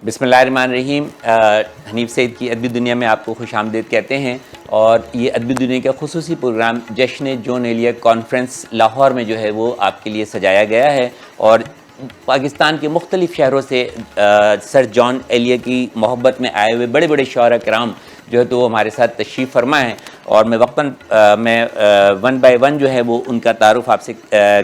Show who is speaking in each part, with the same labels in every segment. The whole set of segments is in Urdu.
Speaker 1: بسم اللہ الرحمن الرحیم. حنیف سعید کی ادبی دنیا میں آپ کو خوش آمدید کہتے ہیں. اور یہ ادبی دنیا کا خصوصی پروگرام جشن جون ایلیا کانفرنس لاہور میں جو ہے وہ آپ کے لیے سجایا گیا ہے. اور پاکستان کے مختلف شہروں سے سر جان ایلیا کی محبت میں آئے ہوئے بڑے بڑے شعراء کرام جو ہے تو وہ ہمارے ساتھ تشریف فرما ہیں. اور میں وقتاً میں ون بائی ون جو ہے وہ ان کا تعارف آپ سے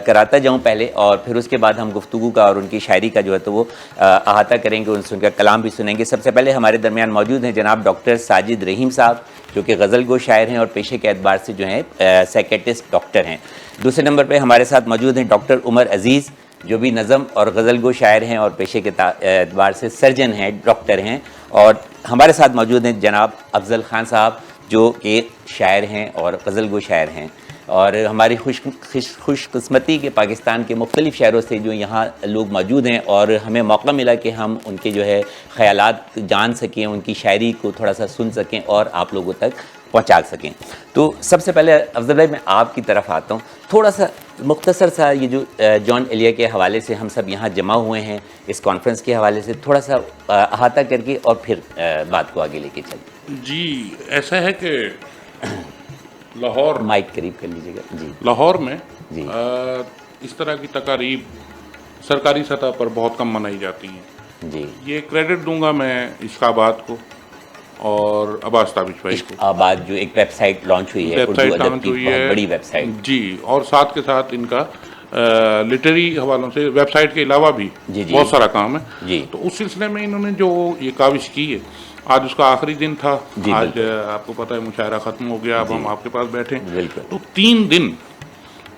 Speaker 1: کراتا جاؤں پہلے, اور پھر اس کے بعد ہم گفتگو کا اور ان کی شاعری کا جو ہے تو وہ احاطہ کریں گے, ان کا کلام بھی سنیں گے. سب سے پہلے ہمارے درمیان موجود ہیں جناب ڈاکٹر ساجد رحیم صاحب, جو کہ غزل گو شاعر ہیں اور پیشے کے اعتبار سے جو ہیں سائیکیٹرسٹ ڈاکٹر ہیں. دوسرے نمبر پہ ہمارے ساتھ موجود ہیں ڈاکٹر عمر عزیز, جو بھی نظم اور غزل گو شاعر ہیں اور پیشے کے اعتبار سے سرجن ہیں, ڈاکٹر ہیں. اور ہمارے ساتھ موجود ہیں جناب افضل خان صاحب, جو کہ شاعر ہیں اور غزل گو شاعر ہیں. اور ہماری خوش قسمتی کہ پاکستان کے مختلف شہروں سے جو یہاں لوگ موجود ہیں, اور ہمیں موقع ملا کہ ہم ان کے جو ہے خیالات جان سکیں, ان کی شاعری کو تھوڑا سا سن سکیں اور آپ لوگوں تک پہنچا سکیں. تو سب سے پہلے افضل بھائی میں آپ کی طرف آتا ہوں. تھوڑا سا مختصر سا یہ جو جان ایلیا کے حوالے سے ہم سب یہاں جمع ہوئے ہیں اس کانفرنس کے حوالے سے تھوڑا سا احاطہ کر کے اور پھر بات کو آگے لے کے چلیں.
Speaker 2: جی ایسا ہے کہ لاہور
Speaker 1: مائک قریب کر لیجیے گا. جی
Speaker 2: لاہور میں
Speaker 1: جی
Speaker 2: اس طرح کی تقاریب سرکاری سطح پر بہت کم منائی جاتی ہیں.
Speaker 1: جی
Speaker 2: یہ کریڈٹ دوں گا میں عشق آباد کو اور عباس تابش بھائی کو.
Speaker 1: آباد جو ایک ویب سائٹ لانچ ہوئی ہے,
Speaker 2: ویب سائٹ
Speaker 1: اردو ادب
Speaker 2: لانچ
Speaker 1: کی
Speaker 2: ہوئی
Speaker 1: بہت
Speaker 2: ہے
Speaker 1: بڑی ویب سائٹ.
Speaker 2: جی, اور ساتھ کے ساتھ ان کا لٹری حوالوں سے ویب سائٹ کے علاوہ بھی
Speaker 1: جی جی
Speaker 2: بہت سارا کام ہے.
Speaker 1: جی
Speaker 2: تو اس سلسلے میں انہوں نے جو یہ کاوش کی ہے, آج اس کا آخری دن تھا.
Speaker 1: جی
Speaker 2: آج آپ کو پتہ ہے مشاعرہ ختم ہو گیا, اب ہم آپ کے پاس بیٹھے.
Speaker 1: بالکل.
Speaker 2: تو 3 دن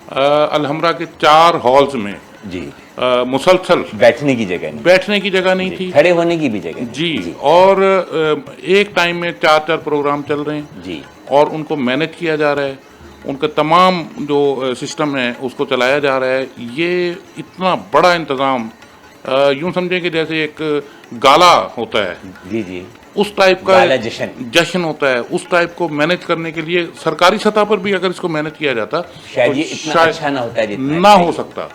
Speaker 2: الحمرا کے 4 ہالز میں
Speaker 1: جی
Speaker 2: مسلسل
Speaker 1: بیٹھنے کی جگہ نہیں,
Speaker 2: بیٹھنے کی جگہ نہیں تھی,
Speaker 1: کھڑے ہونے کی بھی جگہ نہیں.
Speaker 2: جی, اور ایک ٹائم میں 4 پروگرام چل رہے ہیں
Speaker 1: جی
Speaker 2: اور ان کو مینج کیا جا رہا ہے. ان کا تمام جو سسٹم ہے اس کو چلایا جا رہا ہے. یہ اتنا بڑا انتظام, یوں سمجھیں کہ جیسے ایک گالا ہوتا ہے,
Speaker 1: جی جی
Speaker 2: اس ٹائپ کا
Speaker 1: گالا
Speaker 2: جشن ہوتا ہے. اس ٹائپ کو مینج کرنے کے لیے سرکاری سطح پر بھی اگر اس کو مینج کیا جاتا
Speaker 1: شاید
Speaker 2: تو
Speaker 1: یہ اتنا اچھا نہ ہوتا ہے جتنا
Speaker 2: نہ ہو سکتا.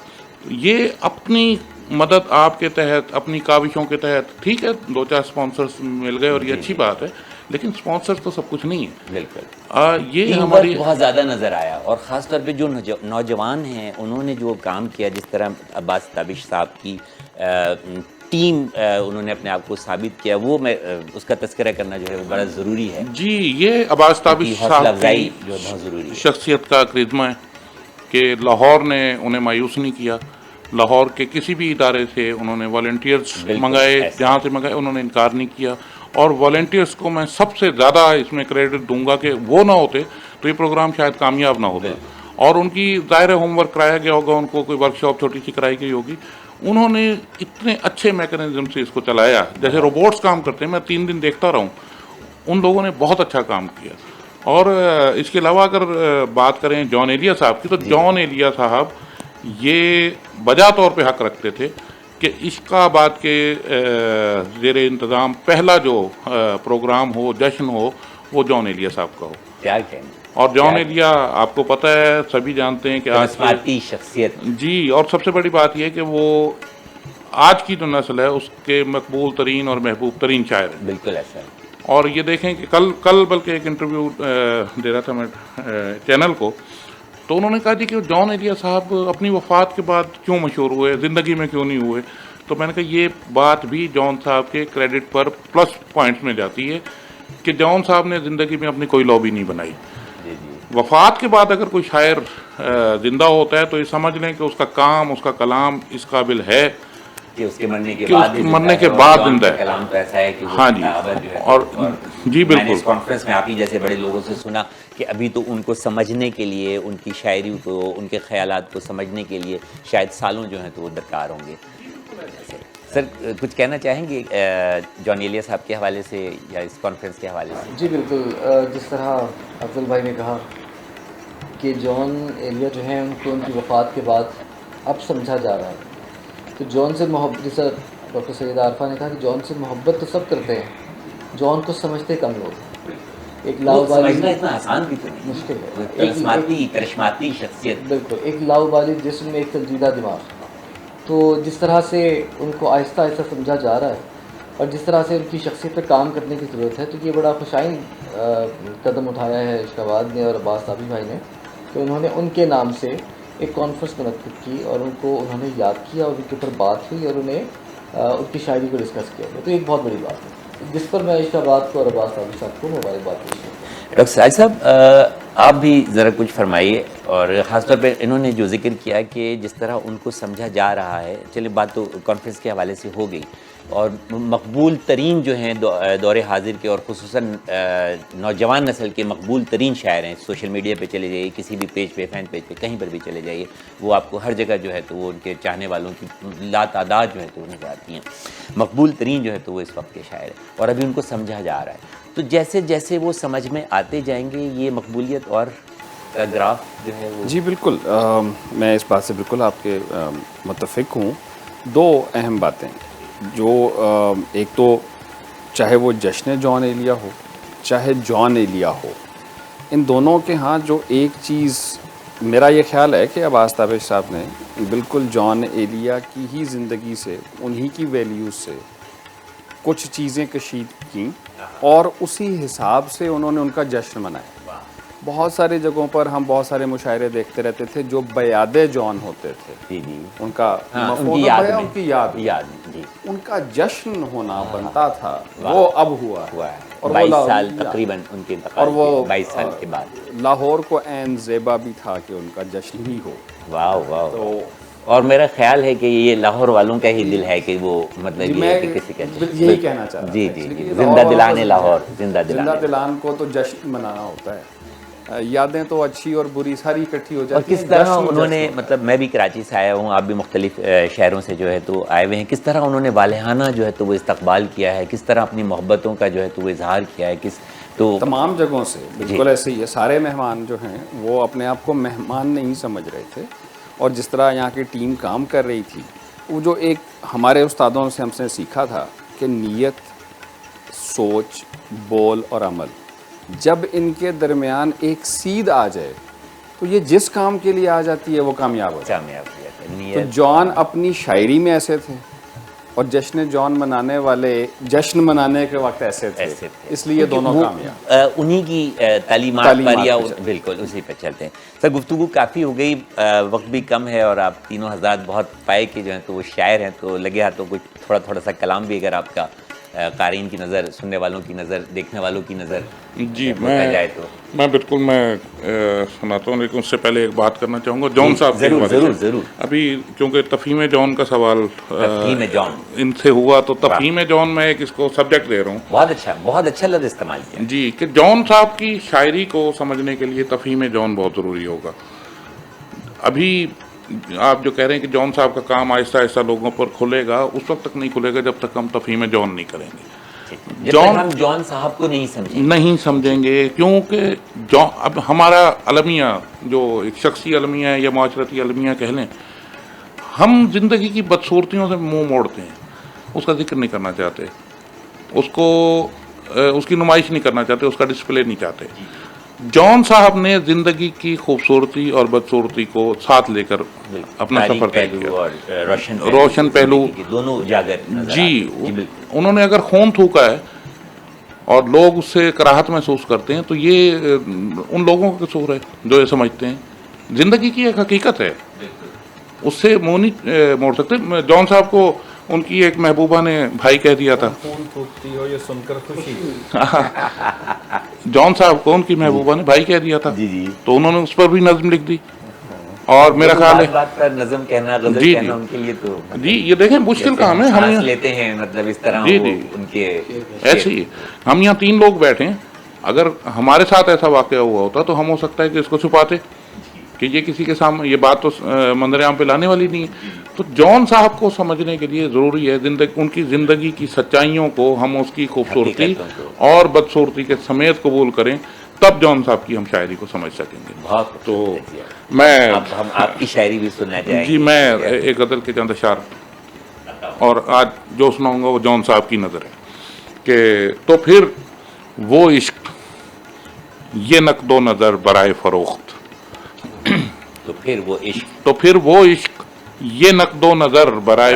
Speaker 2: یہ اپنی مدد آپ کے تحت, اپنی کاوشوں کے تحت, ٹھیک ہے 2-4 سپانسرز مل گئے اور یہ اچھی بات ہے, لیکن سپانسرز تو سب کچھ نہیں ہے.
Speaker 1: بالکل.
Speaker 2: یہ ہماری
Speaker 1: بہت زیادہ نظر آیا, اور خاص طور پہ جو نوجوان ہیں انہوں نے جو کام کیا, جس طرح عباس تابش صاحب کی ٹیم انہوں نے اپنے آپ کو ثابت کیا, وہ میں اس کا تذکرہ کرنا جو ہے وہ بڑا ضروری ہے.
Speaker 2: جی, یہ عباس تابش
Speaker 1: حوصلہ
Speaker 2: صاحب
Speaker 1: افزائی
Speaker 2: کی
Speaker 1: جو بہت ضروری ہے.
Speaker 2: شخصیت کا کرشمہ ہے کہ لاہور نے انہیں مایوس نہیں کیا. لاہور کے کسی بھی ادارے سے انہوں نے والنٹیئرز منگائے, جہاں سے منگائے انہوں نے انکار نہیں کیا. اور والنٹیئرز کو میں سب سے زیادہ اس میں کریڈٹ دوں گا کہ وہ نہ ہوتے تو یہ پروگرام شاید کامیاب نہ ہوتا. اور ان کی ظاہر ہوم ورک کرایا گیا ہوگا, ان کو کوئی ورک شاپ چھوٹی سی کرائی گئی ہوگی. انہوں نے اتنے اچھے میکانزم سے اس کو چلایا, جیسے روبوٹس کام کرتے ہیں. میں 3 دن دیکھتا رہا ہوں, ان لوگوں نے بہت اچھا کام کیا. اور اس کے علاوہ اگر بات کریں جان ایلیا صاحب کی, تو جان ایلیا صاحب یہ بجا طور پہ حق رکھتے تھے کہ عشق آباد کے زیر انتظام پہلا جو پروگرام ہو, جشن ہو, وہ جان ایلیا صاحب کا ہو.
Speaker 1: کیا کہنا.
Speaker 2: اور جان ایلیا آپ کو پتہ ہے, سبھی جانتے ہیں کہ
Speaker 1: کرسماتی شخصیت.
Speaker 2: جی, اور سب سے بڑی بات یہ کہ وہ آج کی جو نسل ہے اس کے مقبول ترین اور محبوب ترین شاعر ہیں.
Speaker 1: بالکل ایسا ہے.
Speaker 2: اور یہ دیکھیں کہ کل بلکہ ایک انٹرویو دے رہا تھا میں چینل کو, تو انہوں نے کہا جی کہ جان ایلیا صاحب اپنی وفات کے بعد کیوں مشہور ہوئے, زندگی میں کیوں نہیں ہوئے. تو میں نے کہا یہ بات بھی جان صاحب کے کریڈٹ پر پلس پوائنٹس میں جاتی ہے کہ جان صاحب نے زندگی میں اپنی کوئی لابی نہیں بنائی. وفات کے بعد اگر کوئی شاعر زندہ ہوتا ہے تو یہ سمجھ لیں کہ اس کا کام, اس کا کلام اس قابل ہے
Speaker 1: کہ اس کے مرنے
Speaker 2: کے بعد زندہ ہے.
Speaker 1: کلام تو ایسا ہے کہ
Speaker 2: ہاں جی, اور جی بالکل.
Speaker 1: میں نے اس کانفرنس میں آپ ہی جیسے بڑے لوگوں سے سنا کہ ابھی تو ان کو سمجھنے کے لیے, ان کی شاعری کو, ان کے خیالات کو سمجھنے کے لیے شاید سالوں جو ہیں تو وہ درکار ہوں گے. سر کچھ کہنا چاہیں گے جان ایلیا صاحب کے حوالے سے یا اس کانفرنس کے حوالے سے؟
Speaker 3: جی بالکل. جس طرح افضل بھائی نے کہا کہ جان ایلیا جو ہیں ان کو ان کی وفات کے بعد اب سمجھا جا رہا ہے. تو جان سے محبت, جیسا ڈاکٹر سید عارفہ نے کہا کہ جان سے محبت تو سب کرتے ہیں, جان کو سمجھتے کم لوگ. ایک لاؤبالی,
Speaker 1: اتنا آسان بھی تو نہیں,
Speaker 3: مشکل ہے.
Speaker 1: کرشماتی شخصیت.
Speaker 3: بالکل, ایک لاؤبالی جسم میں ایک سنجیدہ دماغ. تو جس طرح سے ان کو آہستہ آہستہ سمجھا جا رہا ہے, اور جس طرح سے ان کی شخصیت پہ کام کرنے کی ضرورت ہے، تو یہ بڑا خوشائن قدم اٹھایا ہے عشق آباد نے اور عباس صابری بھائی نے، کہ انہوں نے ان کے نام سے ایک کانفرنس منعقد کی اور ان کو انہوں نے یاد کیا اور ان کے اوپر بات ہوئی اور انہیں ان کی شاعری کو ڈسکس کیا گیا. تو ایک بہت بڑی بات ہے جس پر میں عشق آباد کو اور عباس صابری صاحب کو مبارکباد پیش کرتا ہوں.
Speaker 1: ڈاکٹر سراج صاحب آپ بھی ذرا کچھ فرمائیے، اور خاص طور پہ انہوں نے جو ذکر کیا کہ جس طرح ان کو سمجھا جا رہا ہے، چلے بات تو کانفرنس کے حوالے سے ہو گئی، اور مقبول ترین جو ہیں دور حاضر کے اور خصوصاً نوجوان نسل کے مقبول ترین شاعر ہیں، سوشل میڈیا پہ چلے جائیے، کسی بھی پیج پہ، فین پیج پہ، کہیں پر بھی چلے جائیے، وہ آپ کو ہر جگہ جو ہے تو وہ ان کے چاہنے والوں کی لاتعداد جو ہے تو نظر آتی ہیں. مقبول ترین جو ہے تو وہ اس وقت کے شاعر ہیں، اور ابھی ان کو سمجھا جا رہا ہے. تو جیسے جیسے وہ سمجھ میں آتے جائیں گے یہ مقبولیت اور گراف جو ہے وہ.
Speaker 4: جی بالکل، میں اس بات سے بالکل آپ کے متفق ہوں. دو اہم باتیں جو ایک تو چاہے وہ جشن جان ایلیا ہو چاہے جان ایلیا ہو، ان دونوں کے ہاں جو ایک چیز میرا یہ خیال ہے کہ عباس تابش صاحب نے بالکل جان ایلیا کی ہی زندگی سے، انہی کی ویلیوز سے کچھ چیزیں کشید کیں اور اسی حساب سے انہوں نے ان کا جشن منایا. بہت ساری جگہوں پر ہم بہت سارے مشاعرے دیکھتے رہتے تھے جو بیاد جان ہوتے تھے،
Speaker 1: جی جی
Speaker 4: ان کا مفہوم ہے ان کی یاد،
Speaker 1: جی
Speaker 4: ان کا جشن ہونا بنتا تھا، وہ اب ہوا
Speaker 1: ہے.
Speaker 4: اور
Speaker 1: 22 سال تقریباً ان کے
Speaker 4: اور وہ
Speaker 1: 22 سال کے بعد
Speaker 4: لاہور کو عین زیبا بھی تھا کہ ان کا جشن ہی ہو.
Speaker 1: واہ واہ.
Speaker 4: تو
Speaker 1: اور میرا خیال ہے کہ یہ لاہور والوں کا ہی دل ہے کہ وہ مطلب یہ ہے کہ کسی کا
Speaker 4: یہی کہنا چاہ رہا
Speaker 1: جی جی زندہ دلان لاہور، زندہ
Speaker 4: زندہ دلان کو تو جشن منانا ہوتا ہے. یادیں تو اچھی اور بری ساری اکٹھی ہو
Speaker 1: اور
Speaker 4: جاتی ہیں.
Speaker 1: کس طرح انہوں نے مطلب میں بھی کراچی سے آیا ہوں، آپ بھی مختلف شہروں سے جو ہے تو آئے ہوئے ہیں، کس طرح انہوں نے والہانہ جو ہے تو وہ استقبال کیا ہے، کس طرح اپنی محبتوں کا جو ہے تو وہ اظہار کیا ہے. تو
Speaker 4: تمام جگہوں سے بالکل ایسے ہی ہے. سارے مہمان جو ہیں وہ اپنے آپ کو مہمان نہیں سمجھ رہے تھے، اور جس طرح یہاں کی ٹیم کام کر رہی تھی، وہ جو ایک ہمارے استادوں سے ہم سے سیکھا تھا کہ نیت، سوچ، بول اور عمل، جب ان کے درمیان ایک سیدھ آ جائے تو یہ جس کام کے لیے آ جاتی ہے وہ کامیاب ہو جاتی ہے. تو جان اپنی شاعری میں ایسے تھے، اور جشن جان منانے والے جشن منانے کے وقت ایسے تھے، اس لیے دونوں کامیاب.
Speaker 1: انہی کی تعلیمات پر یا بالکل اسی پہ چلتے ہیں. سر گفتگو کافی ہو گئی، وقت بھی کم ہے، اور آپ تینوں حضرات بہت پائے کہ جو ہیں تو وہ شاعر ہیں، تو لگے ہاتھوں کچھ تھوڑا سا کلام بھی اگر آپ کا قارئین کی نظر، سننے والوں کی نظر، دیکھنے والوں کی نظر
Speaker 2: جی میں بالکل میں سناتا ہوں، لیکن اس سے پہلے ایک بات کرنا چاہوں گا جان صاحب کے بارے میں.
Speaker 1: ضرور.
Speaker 2: ابھی کیونکہ تفہیم جان کا سوال
Speaker 1: تفہیم جان
Speaker 2: ان سے ہوا، تو تفہیم جان میں ایک اس کو سبجیکٹ دے رہا ہوں.
Speaker 1: بہت اچھا لفظ استعمال کیا
Speaker 2: جی، کہ جان صاحب کی شاعری کو سمجھنے کے لیے تفہیم جان بہت ضروری ہوگا. ابھی آپ جو کہہ رہے ہیں کہ جان صاحب کا کام آہستہ آہستہ لوگوں پر کھلے گا، اس وقت تک نہیں کھلے گا جب تک ہم تفہیم جان نہیں کریں گے.
Speaker 1: ہم جان صاحب کو نہیں
Speaker 2: سمجھیں گے، کیونکہ اب ہمارا المیہ جو ایک شخصی المیہ ہے یا معاشرتی المیہ کہہ لیں، ہم زندگی کی بدصورتیوں سے منہ موڑتے ہیں، اس کا ذکر نہیں کرنا چاہتے، اس کی نمائش نہیں کرنا چاہتے، اس کا ڈسپلے نہیں چاہتے. جان صاحب نے زندگی کی خوبصورتی اور بدصورتی کو ساتھ لے کر اپنا سفر طے کیا، روشن پہلو
Speaker 1: دونوں اجاگر.
Speaker 2: جی، انہوں نے اگر خون تھوکا ہے اور لوگ اس سے کراہت محسوس کرتے ہیں تو یہ ان لوگوں کا قصور ہے جو یہ سمجھتے ہیں. زندگی کی ایک حقیقت ہے، اس سے منہ نہیں موڑ سکتے. جان صاحب کو ان کی ایک محبوبہ نے بھائی کہہ دیا تھا.
Speaker 4: خون تھوکتی ہو یہ سن کر خوشی.
Speaker 2: جان صاحب کو ان کی محبوبہ نے بھائی کہہ دیا تھا، تو انہوں نے اس پر بھی نظم لکھ دی. اور میرا خیال ہے
Speaker 1: نظم کہنا، غزل کہنا ان کے لیے تو
Speaker 2: جی یہ دیکھیں مشکل کام ہے. ہم
Speaker 1: لیتے ہیں مطلب اس طرح ان کے
Speaker 2: ایسے ہی ہم یہاں 3 لوگ بیٹھے ہیں، اگر ہمارے ساتھ ایسا واقعہ ہوا ہوتا تو ہم ہو سکتا ہے کہ اس کو چھپاتے کہ یہ کسی کے سامنے یہ بات تو منظر عام پہ لانے والی نہیں ہے. تو جان صاحب کو سمجھنے کے لیے ضروری ہے ان کی زندگی کی سچائیوں کو ہم اس کی خوبصورتی اور بدصورتی کے سمیت قبول کریں، تب جان صاحب کی ہم شاعری کو سمجھ سکیں گے. تو میں
Speaker 1: ہم آپ کی شاعری بھی سننا چاہیں گے.
Speaker 2: جی میں ایک غزل کے چند اشعار، اور آج جو سناؤں گا وہ جان صاحب کی نظر ہے کہ تو پھر وہ عشق یہ نقد و نظر برائے فروخت،
Speaker 1: تو پھر وہ عشق
Speaker 2: یہ نقد و نظر برائے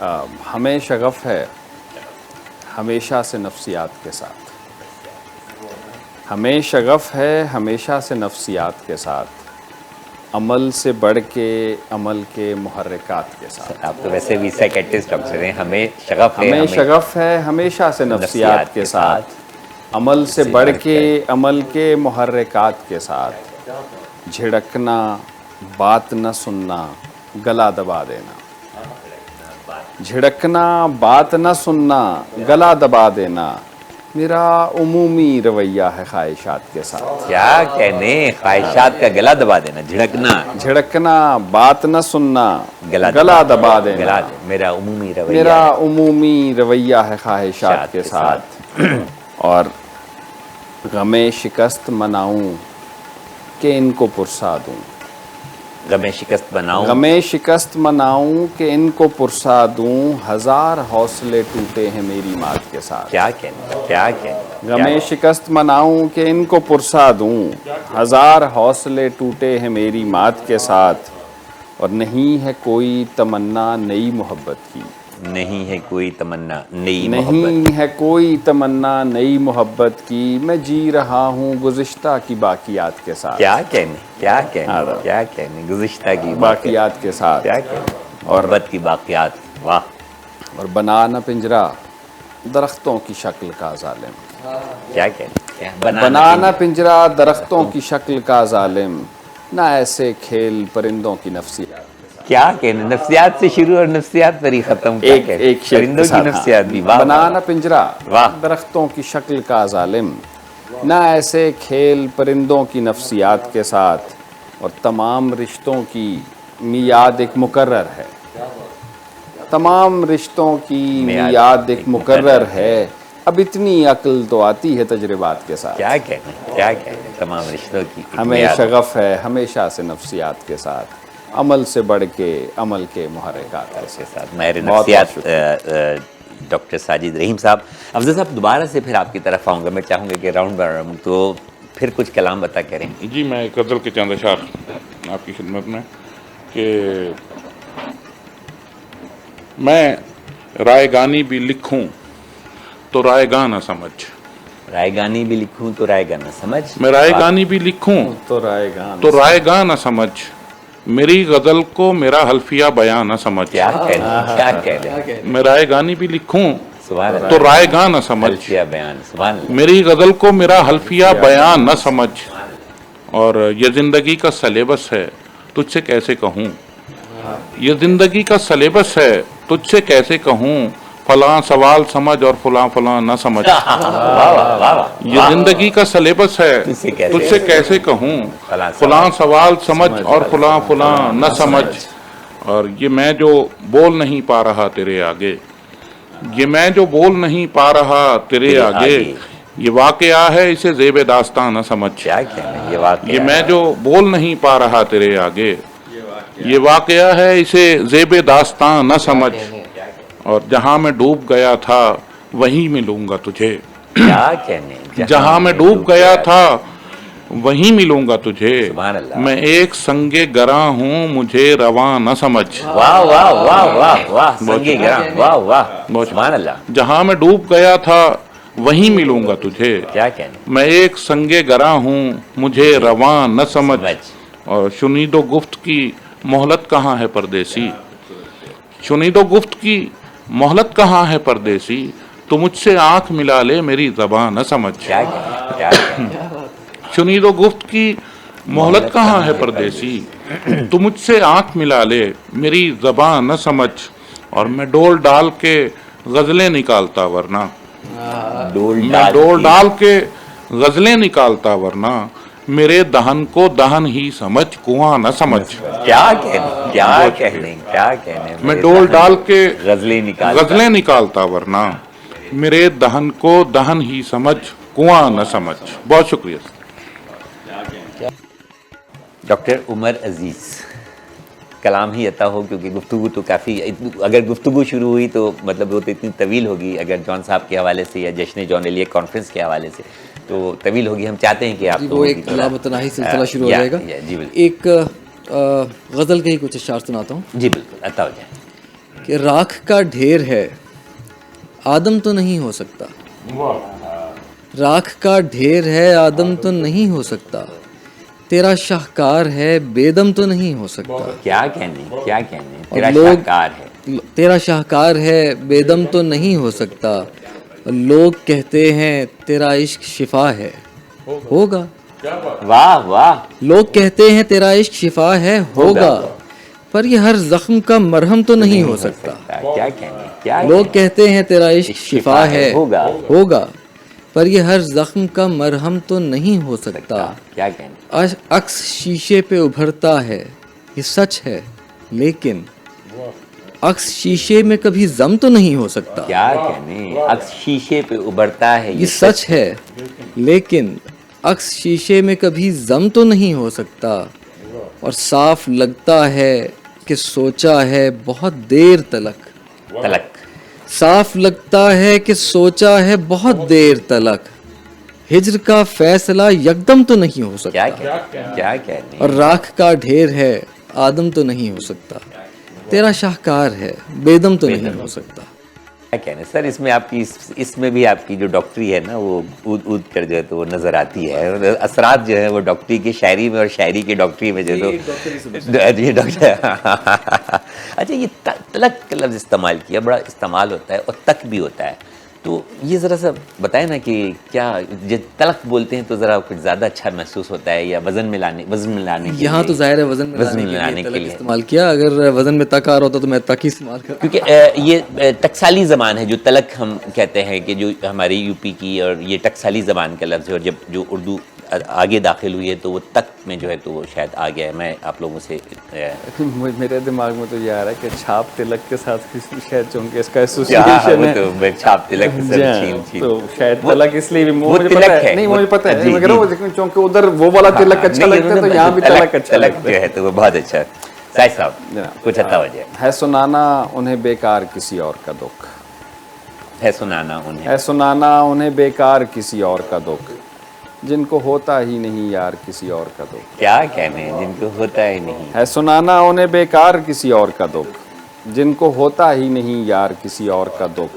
Speaker 4: ہمیں شغف ہے ہمیشہ سے نفسیات کے ساتھ، ہمیں شغف ہے ہمیشہ سے نفسیات کے ساتھ، عمل سے بڑھ کے عمل کے محرکات کے ساتھ۔
Speaker 1: آپ تو ویسے بھی سائیکیٹرسٹ ڈاکٹر ہیں، ہمیں شغف ہے
Speaker 4: ہمیں شغف ہے ہمیشہ سے نفسیات کے ساتھ، عمل سے بڑھ کے عمل کے محرکات کے ساتھ، جھڑکنا، بات نہ سننا، گلا دبا دینا، جھڑکنا، بات نہ سننا، گلا دبا دینا، میرا عمومی رویہ ہے خواہشات کے ساتھ۔
Speaker 1: کیا کہنے، خواہشات کا گلا دبا دینا، جھڑکنا،
Speaker 4: جھڑکنا، بات نہ سننا،
Speaker 1: گلا
Speaker 4: دبا دینا،
Speaker 1: گلا میرا عمومی رویہ
Speaker 4: میرا عمومی رویہ ہے خواہشات کے ساتھ۔ اور غم شکست مناؤں کہ ان کو پرسا دوں،
Speaker 1: غم شکست بناؤں،
Speaker 4: غم شکست مناؤں کہ ان کو پرسا دوں، ہزار حوصلے ٹوٹے ہیں میری مات کے ساتھ۔
Speaker 1: کیا کہنے، کیا کہنے،
Speaker 4: غم شکست مناؤں کہ ان کو پرسا دوں، ہزار حوصلے ٹوٹے ہیں میری مات کے ساتھ، اور نہیں ہے کوئی تمنا نئی محبت کی،
Speaker 1: نہیں ہے کوئی تمنا نئی محبت،
Speaker 4: نہیں ہے کوئی تمنا نئی محبت کی، میں جی رہا ہوں گزشتہ کی باقیات کے ساتھ،
Speaker 1: کیا کہنے، کیا کہنے، کیا کہنے، گزشتہ کی
Speaker 4: باقیات کے ساتھ،
Speaker 1: کیا کہنے، محبت کی باقیات، واہ۔
Speaker 4: اور بنا نہ پنجرا درختوں کی شکل کا ظالم،
Speaker 1: کیا کہنے،
Speaker 4: بنا نہ پنجرا درختوں کی شکل کا ظالم، نہ ایسے کھیل پرندوں کی نفسیات۔
Speaker 1: کیا کہنے، نفسیات سے شروع اور نفسیات پر ہی ختم، کیا کہنے،
Speaker 4: ایک شعر
Speaker 1: پرندوں
Speaker 4: کے
Speaker 1: کی
Speaker 4: ساتھ،
Speaker 1: نفسیات بھی، واہ،
Speaker 4: بنا نہ پنجرا
Speaker 1: واہ۔
Speaker 4: درختوں کی شکل کا ظالم، نہ ایسے کھیل پرندوں کی نفسیات کے ساتھ، اور تمام رشتوں کی میعاد ایک مقرر ہے، تمام رشتوں کی میعاد ایک مقرر ہے، اب اتنی عقل تو آتی ہے تجربات کے ساتھ۔
Speaker 1: کیا کہنے، کیا کہنے، تمام رشتوں کی
Speaker 4: ہمیں
Speaker 1: میعاد
Speaker 4: شغف ہے ہمیشہ سے نفسیات کے ساتھ، عمل سے بڑھ کے عمل کے محرکات
Speaker 1: کے ساتھ، ماہر
Speaker 4: بہت
Speaker 1: نفسیات ڈاکٹر ساجد رحیم صاحب۔ افضل صاحب دوبارہ سے پھر آپ کی طرف آؤں گا، میں چاہوں گا کہ راؤنڈ بائی راؤنڈ تو پھر کچھ کلام بتا کریں۔
Speaker 2: جی میں ایک غزل کے چند اشعار آپ کی خدمت میں کہ میں رائے گانی بھی لکھوں تو رائے گاہ نہ سمجھ،
Speaker 1: رائے گانی بھی لکھوں تو رائے گا نہ سمجھ،
Speaker 2: میں رائے گانی بھی لکھوں
Speaker 4: تو رائے گاہ
Speaker 2: تو رائے گاہ نہ سمجھ، میری غزل کو میرا حلفیہ بیان نہ سمجھ،
Speaker 1: کیا کہنے، کیا کہنے،
Speaker 2: میں رائے گانی بھی لکھوں
Speaker 1: سبحان اللہ،
Speaker 2: تو رائے گاہ نہ سمجھ،
Speaker 1: حلفیہ بیان، سبحان اللہ،
Speaker 2: میری غزل کو میرا حلفیہ بیان نہ سمجھ، اور یہ زندگی کا سلیبس ہے تجھ سے کیسے کہوں، یہ زندگی کا سلیبس ہے تجھ سے کیسے کہوں، فلاں سوال سمجھ اور فلاں فلاں نہ سمجھ،
Speaker 1: واہ واہ واہ،
Speaker 2: یہ زندگی کا سلیبس ہے تجھ سے کیسے کہوں، فلاں سوال سمجھ اور فلاں فلاں نہ سمجھ، اور یہ میں جو بول نہیں پا رہا تیرے آگے، یہ میں جو بول نہیں پا رہا تیرے آگے، یہ واقعہ ہے اسے زیب داستان نہ سمجھ،
Speaker 1: کیا کہنے، یہ واقعہ،
Speaker 2: یہ میں جو بول نہیں پا رہا تیرے آگے، یہ واقعہ ہے اسے زیب داستان نہ سمجھ، اور جہاں میں ڈوب گیا تھا وہیں ملوں گا تجھے،
Speaker 1: کیا کہنے،
Speaker 2: جہاں میں ڈوب گیا تھا وہیں ملوں گا تجھے،
Speaker 1: سبحان اللہ،
Speaker 2: میں ایک سنگ گراں ہوں مجھے رواں نہ سمجھ،
Speaker 1: واہ واہ واہ واہ واہ، سنگی گراں، واہ واہ، سبحان اللہ،
Speaker 2: جہاں میں ڈوب گیا تھا وہیں ملوں گا تجھے،
Speaker 1: کیا کہنے،
Speaker 2: میں ایک سنگ گراں ہوں مجھے رواں نہ سمجھ، اور شنید و گفت کی مہلت کہاں ہے پردیسی، شنید و گفت کی مہلت کہاں ہے پردیسی، تو مجھ سے آنکھ ملا لے میری زبان نہ سمجھ،
Speaker 1: کیا کہنے، کیا کہنے،
Speaker 2: شنید و گفت کی مہلت کہاں ہے پردیسی، تو مجھ سے آنکھ ملا لے میری زبان نہ سمجھ، اور میں ڈول ڈال کے غزلیں نکالتا ورنہ، میں ڈول ڈال کے غزلیں نکالتا ورنہ، میرے دہن کو دہن ہی سمجھ کنواں نہ سمجھ،
Speaker 1: کیا کہنے، کیا کہنے، کیا کہنے،
Speaker 2: میں ڈول ڈال کے
Speaker 1: غزلیں نکال،
Speaker 2: غزلیں نکالتا ورنہ، میرے دہن کو دہن ہی سمجھ کنواں نہ سمجھ۔ بہت شکریہ۔
Speaker 1: ڈاکٹر عمر عزیز، کلام ہی عطا ہو، کیونکہ گفتگو تو کافی، اگر گفتگو شروع ہوئی تو مطلب وہ تو اتنی طویل ہوگی، اگر جان صاحب کے حوالے سے یا جشن جون ایلیٹ کانفرنس کے حوالے سے تو طویل ہوگی، ہم چاہتے ہیں کہ آپ
Speaker 3: وہ ایک لامتناہی سلسلہ شروع ہو جائے گا۔
Speaker 1: جی بالکل،
Speaker 3: ایک غزل کے ہی کچھ اشعار سناتا ہوں۔
Speaker 1: جی بالکل، عطا ہو جائے۔
Speaker 3: کہ راکھ کا ڈھیر ہے آدم تو نہیں ہو سکتا. راکھ کا ڈھیر ہے آدم تو نہیں ہو سکتا, تیرا شاہکار ہے بیدم تو نہیں ہو سکتا.
Speaker 1: کیا کہنے تیرا
Speaker 3: لوگ-
Speaker 1: شاہکار ہے.
Speaker 3: تیرا شاہکار ہے بیدم تو نہیں ہو سکتا, لوگ کہتے ہیں تیرا عشق شفا ہے, ہوگا.
Speaker 1: واہ واہ.
Speaker 3: لوگ کہتے ہیں تیرا عشق شفا ہے, ہوگا, پر یہ ہر زخم کا مرہم تو نہیں ہو سکتا.
Speaker 1: کیا کہنے کیا
Speaker 3: لوگ کہتے ہیں تیرا عشق شفا ہے,
Speaker 1: ہوگا.
Speaker 3: ہوگا, پر یہ ہر زخم کا مرہم تو نہیں ہو سکتا.
Speaker 1: کیا کہنے
Speaker 3: عکس شیشے پہ ابھرتا ہے یہ سچ ہے, لیکن عکس شیشے میں کبھی ضم تو نہیں ہو سکتا.
Speaker 1: کیا کہنے عکس شیشے پہ ابھرتا ہے
Speaker 3: یہ سچ ہے, لیکن عکس شیشے میں کبھی ضم تو نہیں ہو سکتا. اور صاف لگتا ہے کہ سوچا ہے بہت دیر تلک.
Speaker 1: تلک.
Speaker 3: صاف لگتا ہے کہ سوچا ہے بہت دیر تلک, ہجر کا فیصلہ یکدم تو نہیں ہو سکتا.
Speaker 1: کیا کہنے
Speaker 3: اور راکھ کا ڈھیر ہے آدم تو نہیں ہو سکتا, تیرا شاہکار ہے بیدم تو نہیں ہو سکتا.
Speaker 1: کیا کہنے سر, اس میں آپ کی اس میں بھی آپ کی جو ڈاکٹری ہے نا وہ اود اود کر جو ہے تو وہ نظر آتی ہے. اثرات جو ہے وہ ڈاکٹری کی شاعری میں اور شاعری کی ڈاکٹری میں جو ہے تو یہ ڈاکٹر. اچھا, یہ تلک کا لفظ استعمال کیا, بڑا استعمال ہوتا ہے اور تک بھی ہوتا ہے, تو یہ ذرا سا بتائیں نا کہ کیا جب تلک بولتے ہیں تو ذرا کچھ زیادہ اچھا محسوس ہوتا ہے, یا وزن ملانے کے
Speaker 3: یہاں تو ظاہر ہے وزن ملانے کے لیے استعمال کیا. اگر وزن میں تک آ رہا ہوتا تو میں تک ہی استعمال کرتا.
Speaker 1: کیونکہ یہ ٹکسالی زبان ہے جو تلک ہم کہتے ہیں, کہ جو ہماری یو پی کی, اور یہ ٹکسالی زبان کا لفظ ہے, اور جب جو اردو آگے داخل ہوئی ہے تو وہ تک میں جو ہے تو وہ شاید آ گیا ہے. میں آپ لوگوں سے
Speaker 4: میرے دماغ میں تو یہ آ رہا ہے کہ چھاپ تلک کے ساتھ شاید چونکہ اس کا ایسوسیشن ہے,
Speaker 1: چھاپ تلک
Speaker 4: تو شاید تلک اس لیے بھی
Speaker 1: وہ تلک ہے.
Speaker 4: نہیں مجھے پتہ ہے, میں کہہ رہا ہوں چونکہ ادھر وہ والا تلک اچھا لگتا ہے تو یہاں بھی تلک اچھا لگتا
Speaker 1: جو ہے تو وہ بہت اچھا. سائد صاحب کچھ توجہ
Speaker 4: ہے. سنانا انہیں بیکار کسی اور کا دکھ,
Speaker 1: ہے سنانا انہیں,
Speaker 4: ہے سنانا انہیں بیکار کسی اور کا دکھ, جن کو ہوتا ہی نہیں یار کسی اور کا دکھ.
Speaker 1: کیا کہنے جن کو ہوتا ہی نہیں.
Speaker 4: ہے سنانا انہیں بیکار کسی اور کا دکھ, جن کو ہوتا ہی نہیں یار کسی اور کا دکھ.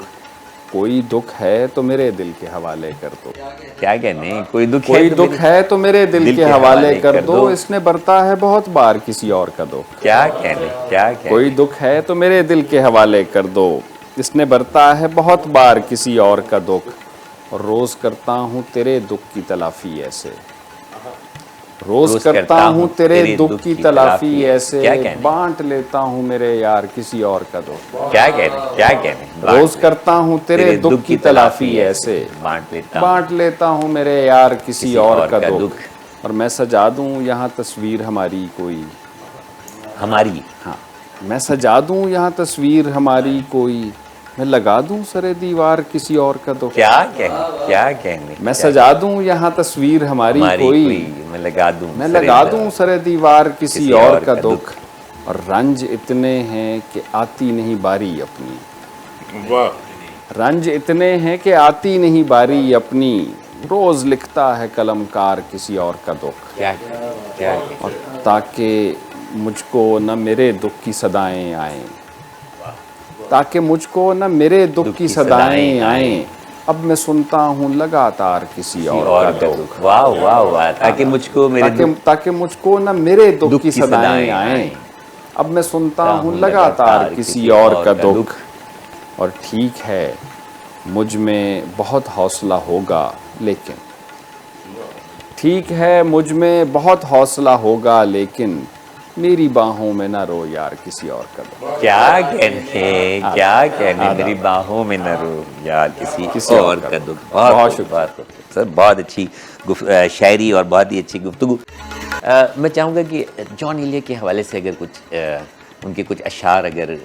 Speaker 4: کوئی دکھ ہے تو میرے دل کے حوالے کر دو.
Speaker 1: کیا کہنے کوئی
Speaker 4: دکھ ہے تو میرے دل کے حوالے کر دو, اس نے برتا ہے بہت بار کسی اور کا دکھ.
Speaker 1: کیا کہنے
Speaker 4: کوئی دکھ ہے تو میرے دل کے حوالے کر دو, اس نے برتا ہے بہت بار کسی اور کا دکھ. اور روز کرتا ہوں تیرے دکھ کی تلافی ایسے, روز کرتا ہوں تیرے دکھ کی تلافی ایسے, بانٹ لیتا ہوں میرے یار کسی اور کا دکھ.
Speaker 1: کیا کہنے
Speaker 4: روز کرتا ہوں تیرے دکھ کی تلافی ایسے, بانٹ لیتا ہوں میرے یار کسی اور کا دکھ. اور میں سجا دوں یہاں تصویر ہماری کوئی,
Speaker 1: ہماری,
Speaker 4: ہاں میں سجا دوں یہاں تصویر ہماری کوئی, میں لگا دوں سرے دیوار کسی اور کا دکھ.
Speaker 1: کیا کہنے
Speaker 4: میں سجا دوں یہاں تصویر ہماری کوئی,
Speaker 1: میں لگا
Speaker 4: دوں سرے دیوار کسی اور کا دکھ. اور رنج اتنے ہیں کہ آتی نہیں باری اپنی, رنج اتنے ہیں کہ آتی نہیں باری اپنی, روز لکھتا ہے قلم کار کسی اور کا دکھ. اور تاکہ مجھ کو نہ میرے دکھ کی صدائیں آئیں, تاکہ مجھ کو نہ میرے دکھ کی صدائیں آئیں, اب میں سنتا ہوں لگاتار کسی اور کا دکھ.
Speaker 1: واہ واہ واہ. تاکہ
Speaker 4: مجھ کو نہ میرے دکھ کی صدائیں آئیں, اب میں سنتا ہوں لگاتار کسی اور کا دکھ. اور ٹھیک ہے مجھ میں بہت حوصلہ ہوگا لیکن, ٹھیک ہے مجھ میں بہت حوصلہ ہوگا لیکن, میری باہوں میں نہ رو یار کسی اور کا دکھ.
Speaker 1: کیا کہنے میری باہوں میں نہ رو یار کسی اور کا دکھ. بہت شکریہ سر, بہت اچھی شاعری اور بہت ہی اچھی گفتگو. میں چاہوں گا کہ جان ایلیا کے حوالے سے اگر کچھ ان کے کچھ اشعار اگر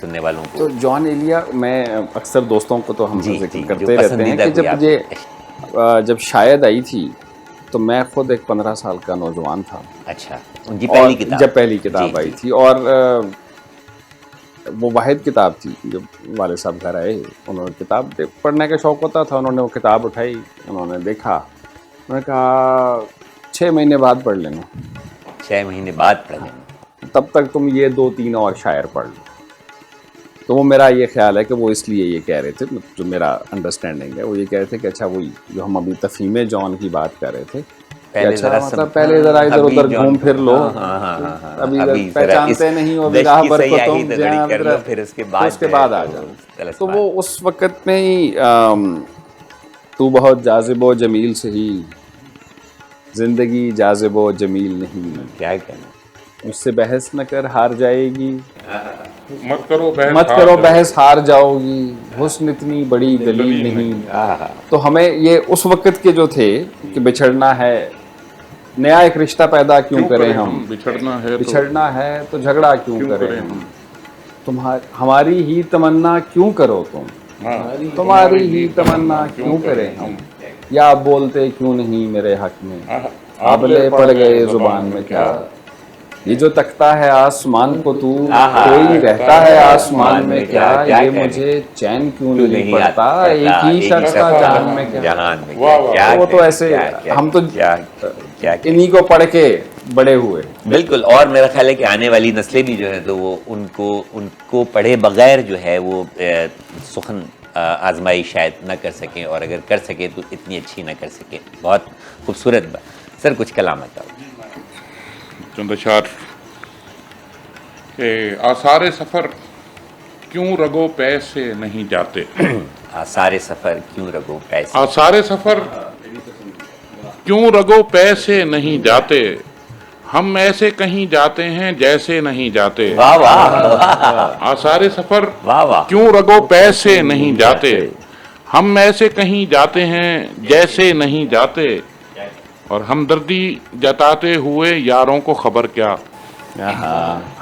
Speaker 1: سننے والوں کو.
Speaker 4: تو جان ایلیا, میں اکثر دوستوں کو تو ہم ذکر کرتے رہتے ہیں کہ جب شاید آئی تھی تو میں خود ایک 15 سال کا نوجوان تھا.
Speaker 1: اچھا, ان کی پہلی کتاب,
Speaker 4: جب پہلی کتاب آئی تھی, اور وہ واحد کتاب تھی. جب والد صاحب گھر آئے, انہوں نے کتاب پڑھنے کا شوق ہوتا تھا, انہوں نے وہ کتاب اٹھائی, انہوں نے دیکھا, انہوں نے کہا 6 مہینے بعد پڑھ لینا.
Speaker 1: 6 مہینے بعد پڑھ لینا,
Speaker 4: تب تک تم یہ 2-3 اور شاعر پڑھ لو. تو وہ میرا یہ خیال ہے کہ وہ اس لیے یہ کہہ رہے تھے, جو میرا انڈرسٹینڈنگ ہے وہ یہ کہہ رہے تھے کہ اچھا وہی جو ہم ابھی تفہیم جان کی بات کر رہے تھے, اچھا مطلب پہلے ذرا ادھر ادھر گھوم پھر لو, ابھی پہچانتے نہیں ہو راہ بر کو تم,
Speaker 1: پھر اس
Speaker 4: کے بعد آ جاؤ. تو وہ اس وقت میں ہی تو بہت جاذب و جمیل سے ہی, زندگی جاذب و جمیل نہیں,
Speaker 1: کیا کہنا,
Speaker 4: مجھ سے بحث نہ کر ہار جائے گی,
Speaker 2: مت کرو
Speaker 4: بحث ہار جاؤ گی, حسن اتنی بڑی دلیل نہیں. تو ہمیں یہ اس وقت کے جو تھے کہ بچھڑنا ہے, نیا ایک رشتہ پیدا کیوں کریں ہم, بچھڑنا ہے تو جھگڑا کیوں کریں ہم, ہماری ہی تمنا کیوں کرو تم, تمہاری ہی تمنا کیوں کریں ہم, یا آپ بولتے کیوں نہیں میرے حق میں, آبلے پڑ گئے زبان میں کیا, یہ جو تکتا ہے آسمان کو تو, کوئی رہتا ہے آسمان میں کیا, یہ مجھے چین کیوں نہیں پڑتا, ایک ہی شخص کا جہان میں کیا. وہ تو ایسے ہم تو انہی کو پڑھ کے بڑے ہوئے.
Speaker 1: بالکل, اور میرا خیال ہے کہ آنے والی نسلیں بھی جو ہے تو وہ ان کو پڑھے بغیر جو ہے وہ سخن آزمائی شاید نہ کر سکیں, اور اگر کر سکیں تو اتنی اچھی نہ کر سکیں. بہت خوبصورت بات سر, کچھ کلام بتاؤ.
Speaker 2: چند اشعار کہ آثار سفر کیوں رگو پے سے نہیں جاتے,
Speaker 1: آثار سفر کیوں رگو پے سے,
Speaker 2: آثار سفر کیوں رگو پے سے نہیں جاتے, ہم ایسے کہیں جاتے ہیں جیسے نہیں جاتے.
Speaker 1: واہ واہ,
Speaker 2: آثار سفر
Speaker 1: واہ واہ,
Speaker 2: کیوں رگو پے سے نہیں جاتے, ہم ایسے کہیں جاتے ہیں جیسے نہیں جاتے, اور ہمدردی جتاتے ہوئے یاروں کو خبر کیا,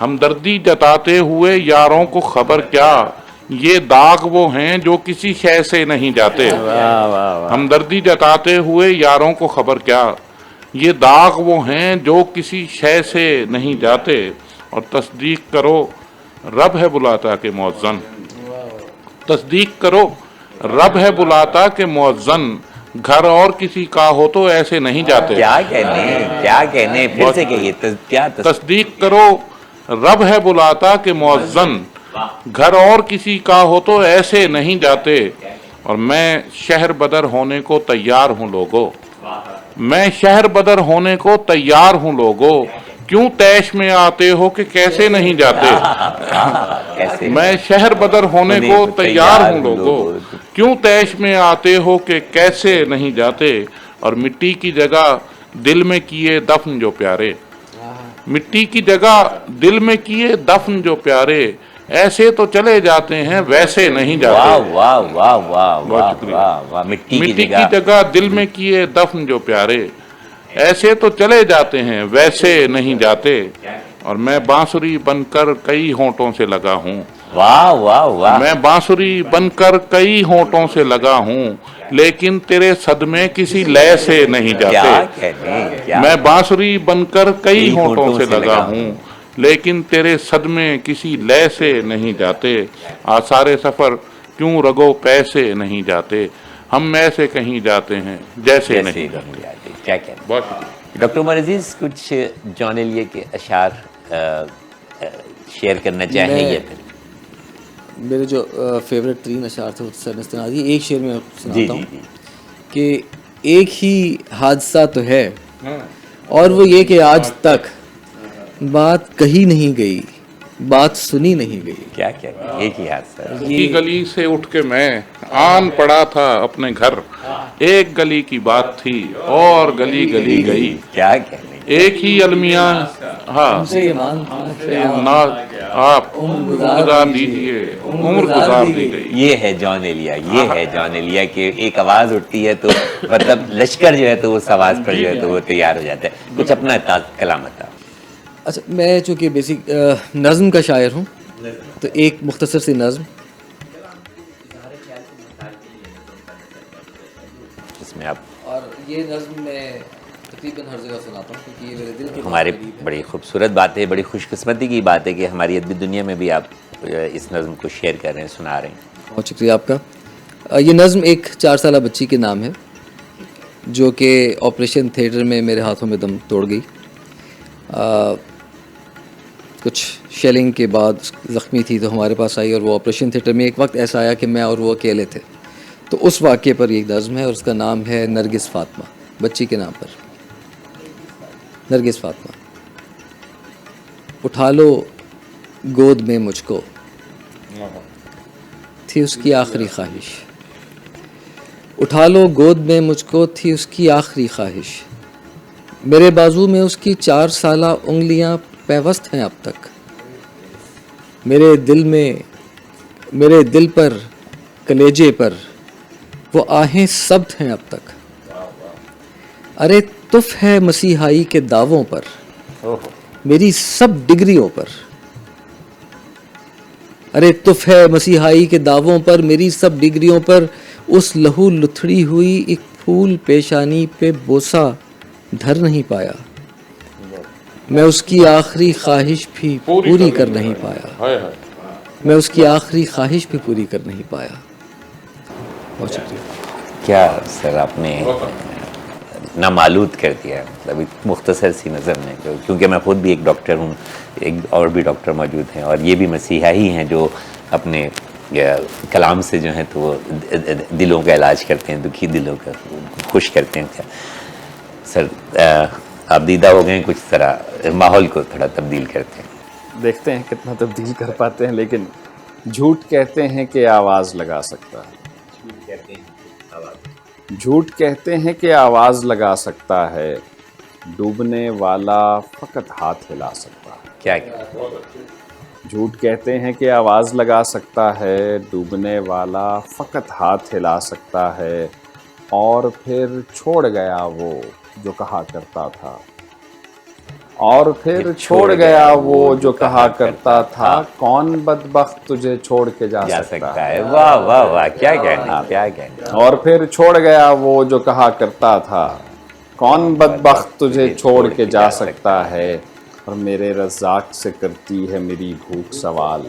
Speaker 2: ہمدردی جتاتے ہوئے یاروں کو خبر کیا, یہ داغ وہ ہیں جو کسی شے سے نہیں جاتے. ہمدردی جتاتے ہوئے یاروں کو خبر کیا, یہ داغ وہ ہیں جو کسی شے سے نہیں جاتے, اور تصدیق کرو رب ہے بلاتا کہ مؤذن, تصدیق کرو رب ہے بلاتا کہ مؤذن, گھر اور کسی کا ہو تو ایسے نہیں جاتے.
Speaker 1: کیا کہنے پھر سے کہیے, کیا
Speaker 2: تصدیق کرو رب ہے بلاتا کہ مؤذن, گھر اور کسی کا ہو تو ایسے نہیں جاتے, اور میں شہر بدر ہونے کو تیار ہوں لوگو, میں شہر بدر ہونے کو تیار ہوں لوگو, کیوں تیش میں آتے ہو کہ کیسے نہیں جاتے, میں شہر بدر ہونے کو تیار ہوں لوگو, کیوں تیش میں آتے ہو کہ کیسے نہیں جاتے, اور مٹی کی جگہ دل میں کیے دفن جو پیارے, مٹی کی جگہ دل میں کیے دفن جو پیارے, ایسے تو چلے جاتے ہیں ویسے نہیں جاتے.
Speaker 1: واہ واہ واہ واہ واہ,
Speaker 2: مٹی کی جگہ دل میں کیے دفن جو پیارے, ایسے تو چلے جاتے ہیں ویسے نہیں جاتے, اور میں بانسری بن کر کئی ہونٹوں سے لگا ہوں,
Speaker 1: واہ واہ واہ,
Speaker 2: میں بانسری بن کر کئی ہونٹوں سے لگا ہوں, لیکن تیرے صدمے کسی لے سے نہیں جاتے. میں بانسری بن کر کئی ہونٹوں سے لگا ہوں, لیکن تیرے صدمے کسی لے سے نہیں جاتے, آثار سفر کیوں رگو پے سے نہیں جاتے, ہم ایسے کہیں جاتے ہیں جیسے نہیں جاتے.
Speaker 1: کیا کہنا.
Speaker 2: بہت شکریہ.
Speaker 1: ڈاکٹر عمر عزیز, کچھ جان ایلیے کے اشعار شیئر کرنا چاہیں یا پھر
Speaker 3: میرے جو فیوریٹ ترین اشعار تھے سر نے استناد کی, ایک شعر میں سناتا ہوں کہ ایک ہی حادثہ تو ہے, اور وہ یہ کہ آج تک بات کہی نہیں گئی, بات سنی نہیں گئی.
Speaker 1: کیا ایک ہی حادثہ,
Speaker 2: کی گلی سے اٹھ کے میں آن پڑا تھا اپنے گھر, ایک گلی کی بات تھی اور گلی گلی گئی.
Speaker 1: کیا کہنے,
Speaker 2: ایک ہی المیاں, ہاں آپ گزار دیجئے, عمر گزار دی گئی.
Speaker 1: یہ ہے جان ایلیا, یہ ہے جان ایلیا کہ ایک آواز اٹھتی ہے تو مطلب لشکر جو ہے تو اس آواز پر جو ہے تو وہ تیار ہو جاتا ہے. کچھ اپنا کلام بتاؤ.
Speaker 3: اچھا, میں چونکہ بیسک نظم کا شاعر ہوں تو ایک مختصر سی نظم
Speaker 1: اس میں آپ,
Speaker 3: اور یہ نظم میں تقریباً ہر جگہ سناتا ہوں کیونکہ یہ میرے دل کے
Speaker 1: ہماری بڑی خوبصورت بات ہے, بڑی خوش قسمتی کی بات ہے کہ ہماری ادبی دنیا میں بھی آپ اس نظم کو شیئر کر رہے ہیں, سنا رہے ہیں.
Speaker 3: بہت شکریہ آپ کا. یہ نظم ایک 4 سالہ بچی کے نام ہے جو کہ آپریشن تھیٹر میں میرے ہاتھوں میں دم توڑ گئی. کچھ شیلنگ کے بعد زخمی تھی تو ہمارے پاس آئی اور وہ آپریشن تھیٹر میں ایک وقت ایسا آیا کہ میں اور وہ اکیلے تھے. تو اس واقعے پر ایک نظم ہے اور اس کا نام ہے نرگس فاطمہ, بچی کے نام پر. نرگس فاطمہ. اٹھا لو گود میں مجھ کو تھی اس کی آخری خواہش. اٹھا لو گود میں مجھ کو تھی اس کی آخری خواہش. میرے بازو میں اس کی 4 سالہ انگلیاں پیوست ہیں اب تک. میرے دل پر کلیجے پر وہ آہیں سبت ہیں اب تک. ارے تف ہے مسیحائی کے دعووں پر میری سب ڈگریوں پر. ارے تف ہے مسیحائی کے دعووں پر میری سب ڈگریوں پر. اس لہو لتھڑی ہوئی ایک پھول پیشانی پہ بوسہ دھر نہیں پایا. میں اس کی آخری خواہش بھی پوری کر نہیں پایا. میں اس کی آخری خواہش بھی پوری کر نہیں پایا. بہت شکریہ.
Speaker 1: کیا سر آپ نے نامالود کر دیا ہے. مطلب ایک مختصر سی نظر میں, کیونکہ میں خود بھی ایک ڈاکٹر ہوں, ایک اور بھی ڈاکٹر موجود ہیں اور یہ بھی مسیحا ہی ہیں جو اپنے کلام سے جو ہیں تو وہ دلوں کا علاج کرتے ہیں, دکھی دلوں کا خوش کرتے ہیں. سر آپ دیدہ ہو گئے, کچھ طرح ماحول کو تھوڑا تبدیل کرتے ہیں.
Speaker 4: دیکھتے ہیں کتنا تبدیل کر پاتے ہیں. لیکن جھوٹ کہتے ہیں کہ آواز لگا سکتا ہے. جھوٹ کہتے ہیں کہ آواز لگا سکتا ہے. ڈوبنے والا فقط ہاتھ ہلا سکتا ہے.
Speaker 1: کیا
Speaker 4: جھوٹ کہتے ہیں کہ آواز لگا سکتا ہے. ڈوبنے والا فقط ہاتھ ہلا سکتا ہے. اور پھر چھوڑ گیا وہ جو کہا کرتا تھا. اور پھر چھوڑ گیا وہ جو کہا کرتا تھا. کون بدبخت تجھے چھوڑ کے جا سکتا ہے.
Speaker 1: واہ واہ واہ, کیا کہنا, کیا کہنا.
Speaker 4: اور پھر چھوڑ گیا وہ جو کہا کرتا تھا. کون بدبخت تجھے چھوڑ کے جا سکتا ہے. اور میرے رزاق سے کرتی ہے میری بھوک سوال.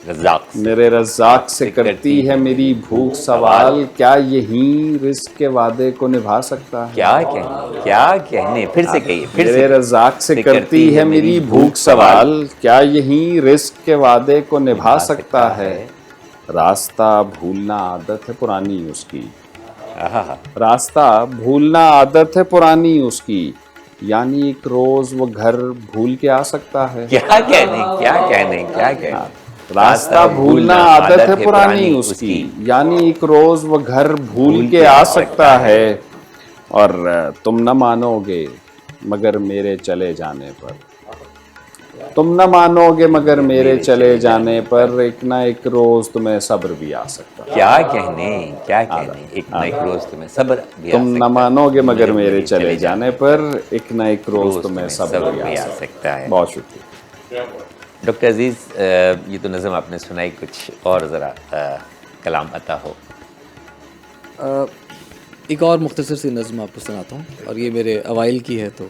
Speaker 1: رزاق
Speaker 4: میرے رزاق سے کرتی ہے میری بھوک سوال. کیا یہی رزق کے وعدے کو نبھا سکتا ہے.
Speaker 1: کیا کہنے, کیا کہنے, پھر سے کہیے, پھر
Speaker 4: میرے
Speaker 1: سے.
Speaker 4: رزاق سے کرتی ہے میری بھوک سوال. کیا یہی رزق کے وعدے کو نبھا سکتا ہے. راستہ بھولنا عادت ہے پرانی اس کی. راستہ بھولنا عادت ہے پرانی اس کی. یعنی ایک روز وہ گھر بھول کے آ سکتا ہے.
Speaker 1: کیا کہنے, کیا کہنے, کیا کہنے.
Speaker 4: راستہ بھولنا عادت ہے پرانی اس کی. یعنی ایک روز وہ گھر بھول کے آ سکتا ہے. اور تم نہ مانو گے مگر میرے چلے جانے پر. تم نہ مانو گے مگر میرے چلے جانے پر. ایک نہ ایک روز تمہیں صبر بھی آ سکتا ہے.
Speaker 1: کیا کہنے, کیا کہنے. ایک نہ ایک روز تمہیں صبر بھی آ
Speaker 4: تم نہ مانو گے مگر میرے چلے جانے پر. ایک نہ ایک روز تمہیں صبر بھی آ
Speaker 1: سکتا ہے.
Speaker 4: بہت شکریہ.
Speaker 1: ڈاکٹر عزیز, یہ تو نظم آپ نے سنائی, کچھ اور ذرا کلام عطا ہو.
Speaker 3: ایک اور مختصر سی نظم آپ کو سناتا ہوں, اور یہ میرے اوائل کی ہے تو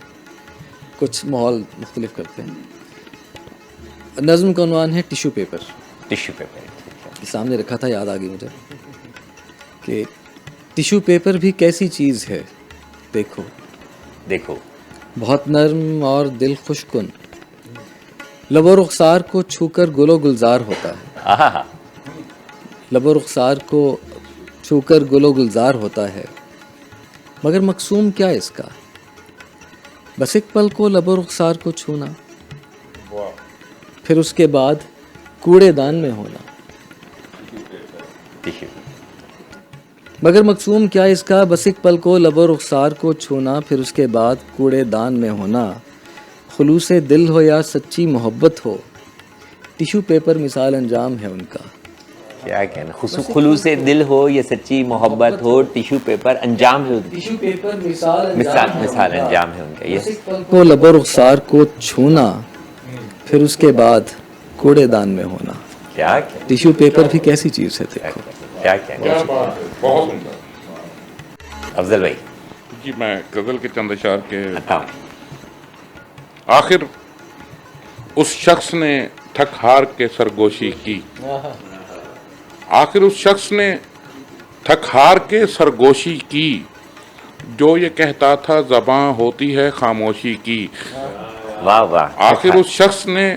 Speaker 3: کچھ ماحول مختلف کرتے ہیں. نظم کا عنوان ہے ٹیشو پیپر.
Speaker 1: ٹیشو پیپر
Speaker 3: سامنے رکھا تھا, یاد آ گئی مجھے کہ ٹیشو پیپر بھی کیسی چیز ہے دیکھو.
Speaker 1: دیکھو
Speaker 3: بہت نرم اور دل خوش کن. لب و رخسار کو چھو کر گل و گلزار ہوتا ہے. لب و رخسار کو چھو کر گل و گلزار ہوتا ہے. مگر مقصوم کیا اس کا, بس ایک پل کو لب و رخسار کو چھونا, پھر اس کے بعد کوڑے دان میں ہونا. مگر مقصوم کیا اس کا, بس ایک پل کو لب و رخسار کو چھونا, پھر اس کے بعد کوڑے دان میں ہونا. خلوص دل ہو یا سچی محبت ہو, ٹیشو پیپر مثال انجام ہے ان کا.
Speaker 1: کیا کہنا, خلوص دل ہو یا سچی محبت ہو, ٹیشو پیپر انجام ہے.
Speaker 3: ٹیشو پیپر مثال
Speaker 1: انجام ہے ان کا. یہ
Speaker 3: کو لب و رخسار کو چھونا, پھر اس کے بعد کوڑے دان میں ہونا.
Speaker 1: کیا
Speaker 3: ٹیشو پیپر بھی کیسی چیز ہے دیکھو.
Speaker 1: کیا کہنا.
Speaker 2: بہت سندر.
Speaker 1: افضل بھائی
Speaker 2: جی, میں غزل کے چند اشعار کے.
Speaker 1: ہاں.
Speaker 2: آخر اس شخص نے تھک ہار کے سرگوشی کی. آخر اس شخص نے تھک ہار کے سرگوشی کی, جو یہ کہتا تھا زباں ہوتی ہے خاموشی کی.
Speaker 1: واہ واہ.
Speaker 2: آخر اس شخص نے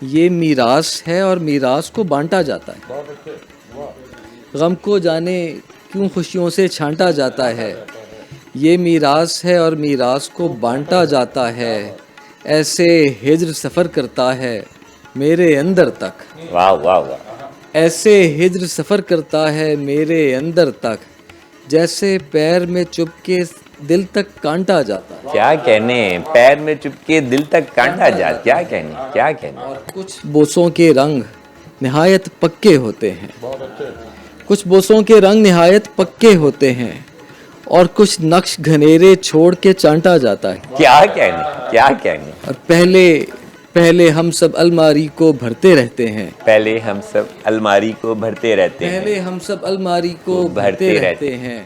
Speaker 3: یہ میراث ہے اور میراث کو بانٹا جاتا ہے. غم کو جانے کیوں خوشیوں سے چھانٹا جاتا ہے. یہ میراث ہے اور میراث کو بانٹا جاتا ہے. ایسے ہجر سفر کرتا ہے میرے اندر تک.
Speaker 1: واہ واہ واہ.
Speaker 3: ایسے ہجر سفر کرتا ہے میرے اندر تک، جیسے پیر میں چپ کے دل تک کانٹا جاتا ہے.
Speaker 1: کیا کہنے، پیر میں چپ کے دل تک کانٹا جاتا. کیا کہنے، کیا کہنے.
Speaker 3: اور کچھ بوسوں کے رنگ نہایت پکے ہوتے ہیں. کچھ بوسوں کے رنگ نہایت پکے ہوتے ہیں اور کچھ نقش گھنیرے چھوڑ کے چانٹا جاتا ہے.
Speaker 1: کیا کہنے، کیا کہنے.
Speaker 3: اور پہلے ہم سب الماری کو بھرتے رہتے ہیں.
Speaker 1: پہلے ہم سب الماری کو بھرتے رہتے ہیں.
Speaker 3: پہلے ہم سب الماری کو بھرتے رہتے ہیں.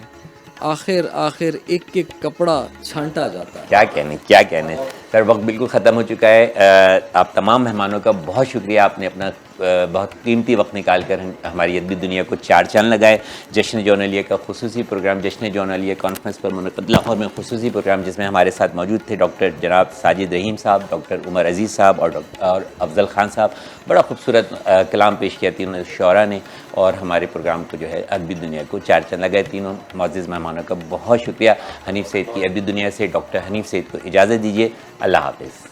Speaker 3: آخر ایک ایک کپڑا چھانٹا جاتا ہے.
Speaker 1: کیا کہنے، کیا کہنے. سر وقت بالکل ختم ہو چکا ہے. آپ تمام مہمانوں کا بہت شکریہ. آپ نے اپنا بہت قیمتی وقت نکال کر ہماری ادبی دنیا کو چار چاند لگائے. جشن جون علیہ کا خصوصی پروگرام جشن جون علیہ کانفرنس پر منعقد لاہور میں خصوصی پروگرام، جس میں ہمارے ساتھ موجود تھے ڈاکٹر جناب ساجد رحیم صاحب، ڈاکٹر عمر عزیز صاحب اور افضل خان صاحب. بڑا خوبصورت کلام پیش کیا تینوں شعراء نے اور ہمارے پروگرام کو جو ہے ادبی دنیا کو چار چاند لگائے. تینوں معزز مہمانوں کا بہت شکریہ. حنیف سعید کی ادبی دنیا سے ڈاکٹر حنیف سعید کو اجازت دیجیے. اللہ حافظ.